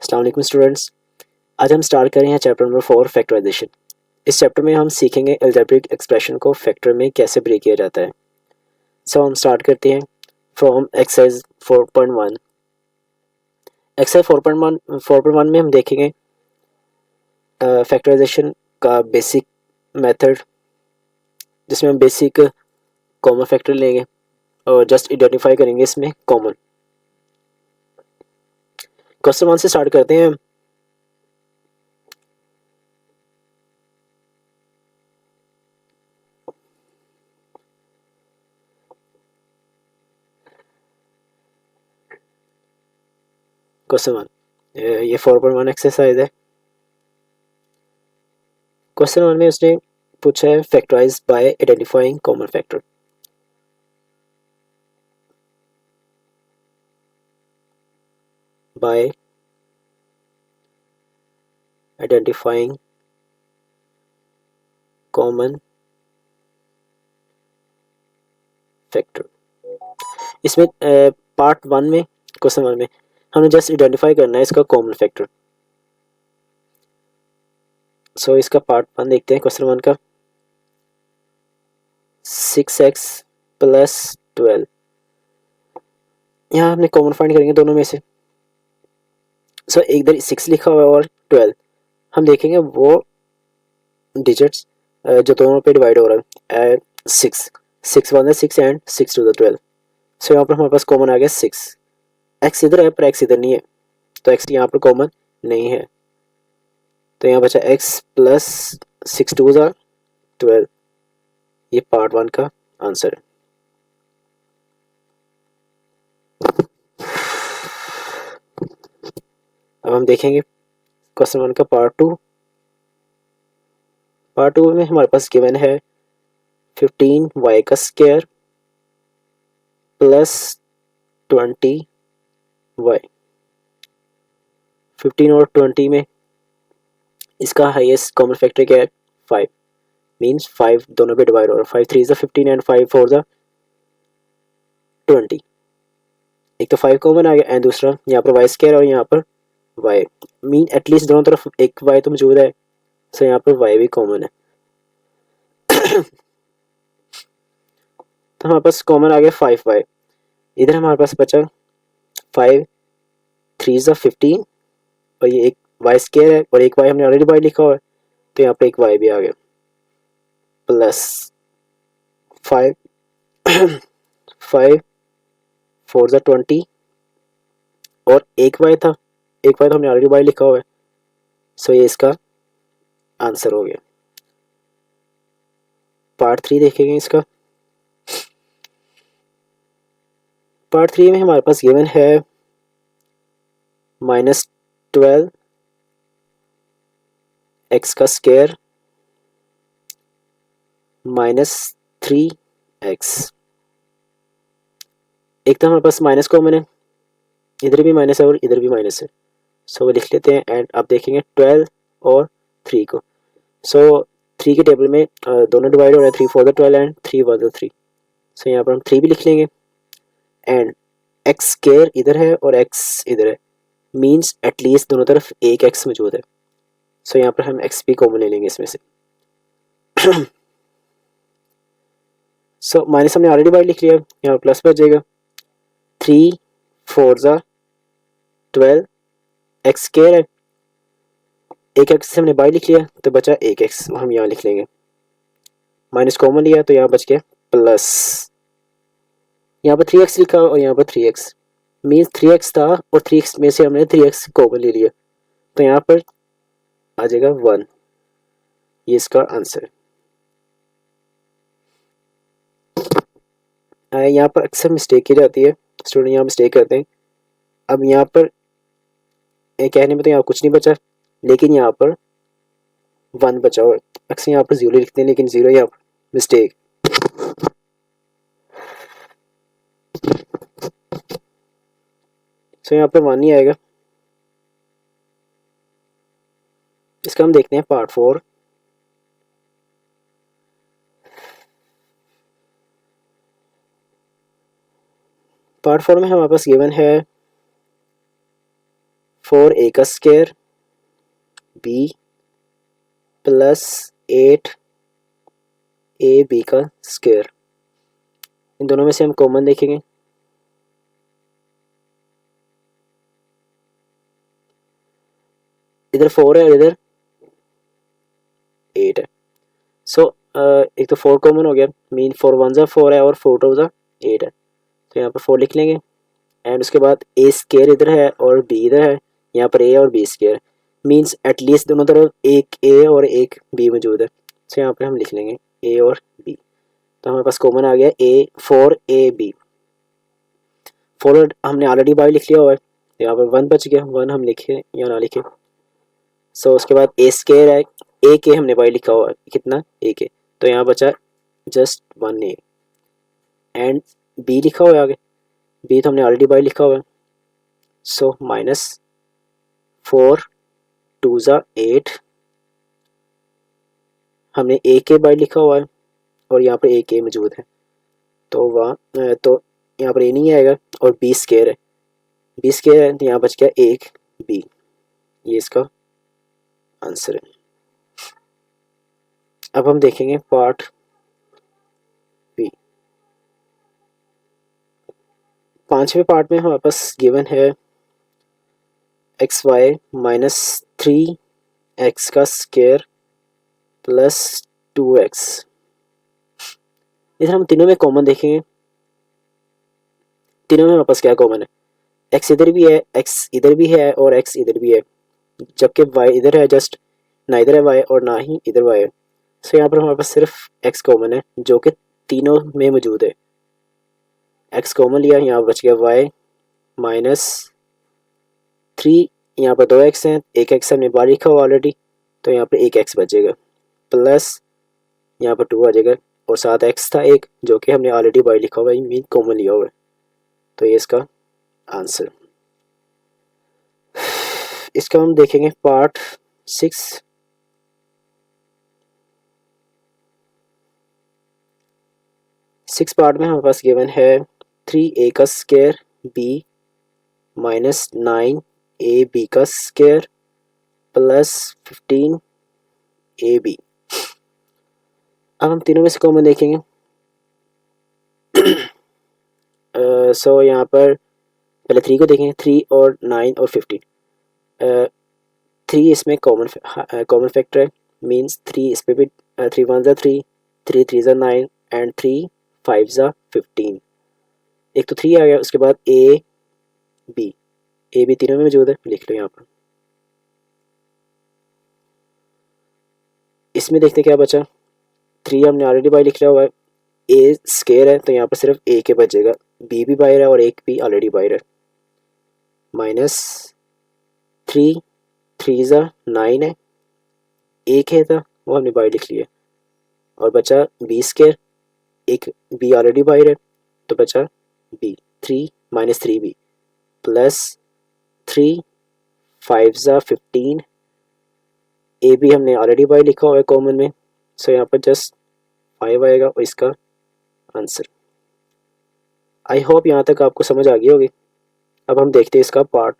अस्सलाम वालेकुम स्टूडेंट्स। आज हम स्टार्ट कर रहे हैं चैप्टर नंबर 4 फैक्टराइजेशन। इस चैप्टर में हम सीखेंगे अलजेब्रिक एक्सप्रेशन को फैक्टर में कैसे ब्रेक किया जाता है। हम स्टार्ट करते हैं फ्रॉम एक्सरसाइज 4.1। एक्सरसाइज 4.1 में हम देखेंगे फैक्टराइजेशन का बेसिक मेथड, जिसमें हम बेसिक कॉमन फैक्टर लेंगे और जस्ट आइडेंटिफाई करेंगे इसमें कॉमन। क्वेश्चन 1 से स्टार्ट करते हैं। क्वेश्चन 1, ये 4.1 एक्सरसाइज है। क्वेश्चन 1 में उसने पूछा है factorise by identifying common factor. By identifying common factor. इसमें पार्ट 1 में, क्वेश्चन 1 में हमने जस्ट आइडेंटिफाई करना है इसका कॉमन फैक्टर। इसका पार्ट 1 देखते हैं क्वेश्चन 1 का। 6x प्लस 12, यहाँ हमने कॉमन फाइंड करेंगे दोनों में से। इधर 6 लिखा हुआ है और 12, हम देखेंगे वो डिजिट्स जो दोनों पे डिवाइड हो रहा है। 6 1 6 एंड 6 2 12। यहाँ पर हमारे पास कॉमन आ गया 6। x इधर है पर x इधर नहीं है, तो x यहाँ पर कॉमन नहीं है, तो यहाँ बचा x प्लस 6 2 12। ये पार्ट 1 का आंसर है। अब हम देखेंगे क्वेश्चन 1 का पार्ट 2। पार्ट 2 में हमारे पास गिवन है 15y का स्क्वायर प्लस 20y। 15 और 20 में इसका हाईएस्ट कॉमन फैक्टर क्या है? 5। मीन्स 5 दोनों पे डिवाइड हो रहा है। 5 3 15 एंड 5 4 20। एक तो 5 कॉमन आ गया एंड दूसरा यहाँ पर वाई स्क्वायर और यहाँ पर y। मीन एटलीस्ट दोनों तरफ एक y तो मौजूद है, यहाँ पर y भी कॉमन है। तो हमारे पास कॉमन आ गया 5y। इधर हमारे पास बचा 5 3 15 और ये एक y स्क्वायर है और एक y हमने ऑलरेडी y लिखा हुआ है, तो यहाँ पर एक y भी आ गया प्लस 5 5 4 20 और एक y था, एक y तो हमने ऑलरेडी y लिखा हुआ है, ये इसका आंसर हो गया। पार्ट 3 देखेंगे इसका। पार्ट 3 में हमारे पास गिवन है -12 x का स्क्वायर -3x। एक तो हमारे पास माइनस कॉमन है, इधर भी माइनस है और इधर भी माइनस है, वो लिख लेते हैं। एंड अब देखेंगे 12 और 3 को। 3 के टेबल में दोनों डिवाइड हो रहे हैं, 3 4 12 एंड 3 1 3। यहाँ पर हम 3 भी लिख लेंगे एंड एक्स स्क्वायर इधर है और एक्स इधर है, मीन्स एटलीस्ट दोनों तरफ एक एक्स मौजूद है। यहाँ पर हम एक्स भी कॉमन ले लेंगे इसमें से। माइनस हमने ऑलरेडी बाई लिख लिया, यहाँ पर प्लस बच जाएगा। 3 4 12 एक्स स्क्वायर है, एक एक्स से हमने बाई लिख लिया तो बचा एक एक्स, हम यहाँ लिख लेंगे। माइनस कॉमन लिया तो यहाँ बच गया प्लस, यहाँ पर 3x लिखा और यहाँ पर 3x, मीन्स 3x था और 3x में से हमने 3x कॉमन ले लिया, तो यहाँ पर आ जाएगा 1। ये इसका आंसर है। यहाँ पर अक्सर मिस्टेक की जाती है, स्टूडेंट यहाँ मिस्टेक करते हैं। अब यहाँ पर कहने में तो यहाँ कुछ नहीं बचा, लेकिन यहाँ पर 1 बचा हुआ है। अक्सर यहाँ पर 0 लिखते हैं, लेकिन 0 यहाँ पर मिस्टेक। यहाँ पर 1 ही आएगा। इसका हम देखते हैं पार्ट 4। पार्ट 4 में हमारे पास गिवन है 4a का स्क्वायर b प्लस 8ab का स्क्वायर। इन दोनों में से हम कॉमन देखेंगे। इधर 4 है और इधर 8 है। सो एक तो 4 कॉमन हो गया, मीन 4 वन ज़ा 4 है और 4 टू ज़ा 8 है, तो यहाँ पर 4 लिख लेंगे। एंड उसके बाद ए स्क्वायर इधर है और बी इधर है, यहाँ पर ए और बी स्क्वायर, मीन्स एटलीस्ट दोनों तरफ एक ए और एक बी मौजूद है। सो यहाँ पर हम लिख लेंगे ए और बी। तो हमारे पास कॉमन आ गया ए 4ab। 4 हमने ऑलरेडी बाई लिख लिया हुआ है, यहाँ पर 1 बच गया, 1 हम लिखे या ना लिखे। सो उसके बाद ए स्क्वायर है, ए के हमने बाई लिखा हुआ है, कितना ए के, तो यहाँ बचा जस्ट 1a। एंड बी लिखा हुआ है आगे, बी तो हमने ऑलरेडी बाई लिखा हुआ है। सो माइनस 4 टू ज़ा 8, हमने ए के बाई लिखा हुआ है और यहाँ पर ए के मौजूद है, तो वहाँ तो यहाँ पर ए नहीं आएगा और बी स्क्वायर है, बी स्क्वायर है तो यहाँ बच गया एक बी। ये इसका आंसर है। अब हम देखेंगे पार्ट बी। 5वें पार्ट में हमारे पास गिवन है एक्स वाई माइनस 3x का स्क्वायर प्लस 2x। इधर हम तीनों में कॉमन देखेंगे। तीनों में हमारे पास क्या कॉमन है, x इधर भी है, x इधर भी है और x इधर भी है, जबकि y इधर है, जस्ट ना इधर है y और ना ही इधर y है। सो यहाँ पर हमारे पास सिर्फ x कॉमन है जो कि तीनों में मौजूद है। x कॉमन लिया, यहाँ बच गया y माइनस 3, यहाँ पर 2x हैं, एक x हमने बाहर लिखा हुआ ऑलरेडी, तो यहाँ पर एक x बचेगा, प्लस यहाँ पर 2 आ जाएगा और साथ x था एक जो कि हमने ऑलरेडी बाहर लिखा हुआ है, मीन कॉमन लिया हुआ है, तो ये इसका आंसर। इसका हम देखेंगे पार्ट 6। सिक्स पार्ट में हमारे पास गिवन है 3a का स्क्वायर b माइनस 9ab का स्क्वायर प्लस 15ab। अब हम तीनों में से कॉमन देखेंगे। सो यहाँ पर पहले 3 को देखेंगे, 3 और 9 और 15। 3 इसमें कॉमन फैक्टर है, मीन्स 3 इस पे भी 3 वन ज़ा 3, 3 थ्री ज़ा 9 एंड 3 5 ज़ा 15। एक तो 3 आ गया, उसके बाद ए बी तीनों में मौजूद है, लिख लो यहाँ पर। इसमें देखते क्या बचा, 3 हमने ऑलरेडी बाई लिख लिया हुआ है, ए स्क्वायर है तो यहाँ पर सिर्फ ए के बचेगा, बी भी बाहर है और एक भी ऑलरेडी बाहर है, माइनस 3 थ्री ज़ा 9 है, एक है था वो हमने बाई लिख लिया, और बचा बी स्क्वायर, एक बी ऑलरेडी बाहर है तो बचा बी 3 माइनस 3b प्लस 3 5 ज़ा 15, ए भी हमने ऑलरेडी बाई लिखा हुआ है कॉमन में, सो यहाँ पर जस्ट 5 आएगा और इसका आंसर। आई होप यहाँ तक आपको समझ आ गई होगी। अब हम देखते हैं इसका पार्ट